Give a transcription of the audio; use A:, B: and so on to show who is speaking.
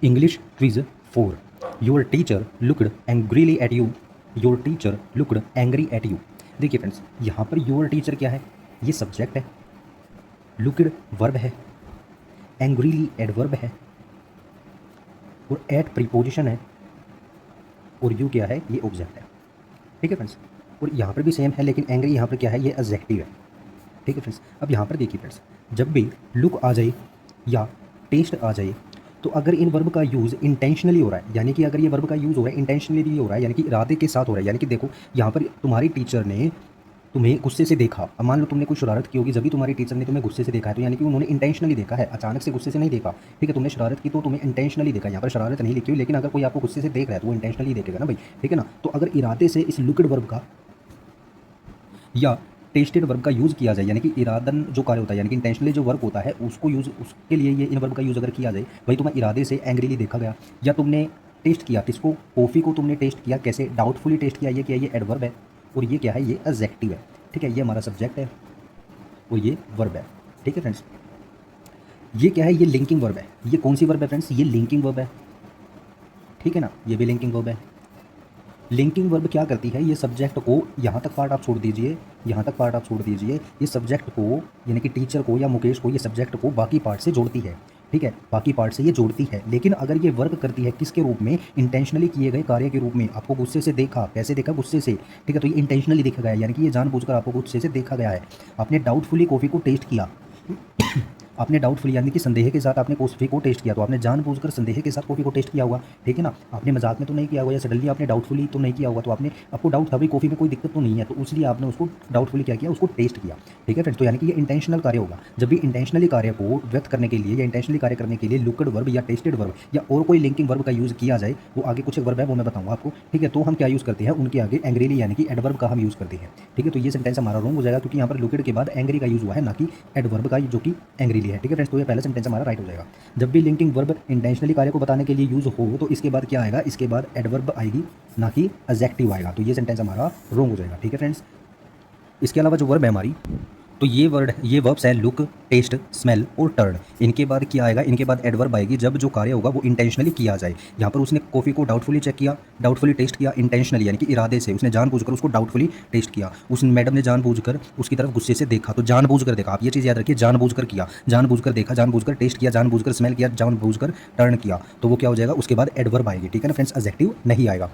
A: English quiz 4। Your teacher looked angrily at you. Your teacher looked angry at you. देखिए friends, यहाँ पर your teacher क्या है, ये सब्जेक्ट है, लुकड वर्ब है, एंग्रीली एडवर्ब है, और एट प्रीपोजिशन है, और यू क्या है, ये ऑब्जेक्ट है। ठीक है फ्रेंड्स, और यहाँ पर भी सेम है, लेकिन एंग्री यहाँ पर क्या है, ये एडजेक्टिव है। ठीक है फ्रेंड्स, अब यहाँ पर देखिए फ्रेंड्स, जब भी लुक आ जाए या टेस्ट आ जाए, तो अगर इन वर्ब का यूज़ इंटेंशनली हो रहा है, यानी कि अगर ये वर्ब का यूज़ हो रहा है इंटेंशनली हो रहा है, यानी कि इरादे के साथ हो रहा है, यानी कि देखो यहाँ पर तुम्हारी टीचर ने तुम्हें गुस्से से देखा। अब मान लो तुमने कोई शरारत की होगी, जब भी तुम्हारी टीचर ने तुम्हें गुस्से से देखा है, तो यानी कि उन्होंने इंटेंशनली देखा है, अचानक से गुस्से से नहीं देखा। ठीक है, तुमने शरारत की तो तुम्हें इंटेंशनली देखा, यहाँ पर शरारत नहीं लिखी हुई, लेकिन अगर कोई आपको गुस्से से देख रहा है तो वो इंटेंशनली देखेगा ना भाई। ठीक है ना, तो अगर इरादे से इस लुकड वर्ब का या टेस्टेड वर्ब का यूज़ किया जाए, यानी कि इरादन जो कार्य होता है, यानी कि इंटेंशनली जो वर्ब होता है उसको यूज़, उसके लिए ये इन वर्ब का यूज़ अगर किया जाए, भाई तुम्हें इरादे से एंग्रीली देखा गया, या तुमने टेस्ट किया किसको, कॉफ़ी को तुमने टेस्ट किया, कैसे डाउटफुली टेस्ट किया, ये क्या है, ये एडवर्ब है, और ये क्या है, ये एडजेक्टिव है। ठीक है, ये हमारा सब्जेक्ट है और ये वर्ब है। ठीक है फ्रेंड्स, ये क्या है, ये लिंकिंग वर्ब है। ये कौन सी वर्ब है फ्रेंड्स, ये लिंकिंग वर्ब है। ठीक है ना, ये भी लिंकिंग वर्ब है। लिंकिंग वर्ब क्या करती है, ये सब्जेक्ट को, यहाँ तक पार्ट आप छोड़ दीजिए, यहाँ तक पार्ट आप छोड़ दीजिए, ये सब्जेक्ट को यानी कि टीचर को या मुकेश को, ये सब्जेक्ट को बाकी पार्ट से जोड़ती है। ठीक है, बाकी पार्ट से ये जोड़ती है, लेकिन अगर ये वर्क करती है किसके रूप में, इंटेंशनली किए गए कार्य के रूप में। आपको गुस्से से देखा, कैसे देखा, गुस्से से। ठीक है, तो ये इंटेंशनली देखा गया है, यानी कि ये जानबूझकर आपको गुस्से से देखा गया है। आपने डाउटफुली कॉफ़ी को टेस्ट किया आपने डाउटफुली यानी कि संदेह के साथ आपने कॉफ़ी को टेस्ट किया, तो आपने जानबूझकर संदेह के साथ कॉफ़ी को टेस्ट किया होगा। ठीक है ना, आपने मजाक में तो नहीं किया होगा, या सडनली आपने डाउटफुली तो नहीं किया होगा, तो आपने, आपको डाउट था भाई कॉफ़ी में कोई दिक्कत तो नहीं है, तो इसलिए आपने उसको डाउटफुली क्या किया, उसको टेस्ट किया। ठीक है फ्रेंड्स, तो यानी कि ये इंटेंशनल कार्य होगा। जब भी इंटेंशनली कार्य को व्यक्त करने के लिए या इंटेंशनली कार्य करने के लिए लुकड वर्ब या टेस्टेड वर्ब या और कोई लिंकिंग वर्ब का यूज़ किया जाए, वो आगे कुछ एक वर्ब है वो मैं बताऊंगा आपको। ठीक है, तो हम क्या यूज़ करते हैं, उनके आगे एंग्रीली यानी कि एडवर्ब का हम यूज़ करते हैं। ठीक है, तो ये सेंटेंस हमारा रॉन्ग हो जाएगा, क्योंकि यहाँ पर लुकड के बाद एंग्री का यूज़ हुआ है, ना कि एडवर्ब का, जो कि एंग्रीली है। ठीक है फ्रेंड्स, तो ये पहला सेंटेंस हमारा राइट हो जाएगा। जब भी लिंकिंग वर्ब इंटेंशनली कार्य को बताने के लिए यूज़ हो, तो इसके बाद क्या आएगा, इसके बाद एडवर्ब आएगी, ना कि एडजेक्टिव आएगा। तो ये सेंटेंस हमारा रॉन्ग हो जाएगा। ठीक है फ्रेंड्स, इसके अलावा जो वर्ब है हमारी, तो ये वर्ब्स है लुक, टेस्ट, स्मेल और टर्न। इनके बाद क्या आएगा, इनके बाद एडवर्ब आएगी जब जो कार्य होगा वो इंटेंशनली किया जाए। यहाँ पर उसने कॉफ़ी को डाउटफुली चेक किया, डाउटफुली टेस्ट किया, इंटेंशनली यानी कि इरादे से, उसने जानबूझकर उसको डाउटफुली टेस्ट किया। उस मैडम ने जानबूझकर उसकी तरफ गुस्से से देखा, तो जानबूझकर देखा, आप ये चीज़ याद रखिए, जानबूझकर किया, जानबूझकर देखा, जानबूझकर टेस्ट किया, जानबूझकर स्मेल किया, जानबूझकर टर्न किया, तो वो क्या हो जाएगा, उसके बाद एडवर्ब आएगी। ठीक है ना फ्रेंड्स, एडजेक्टिव नहीं आएगा।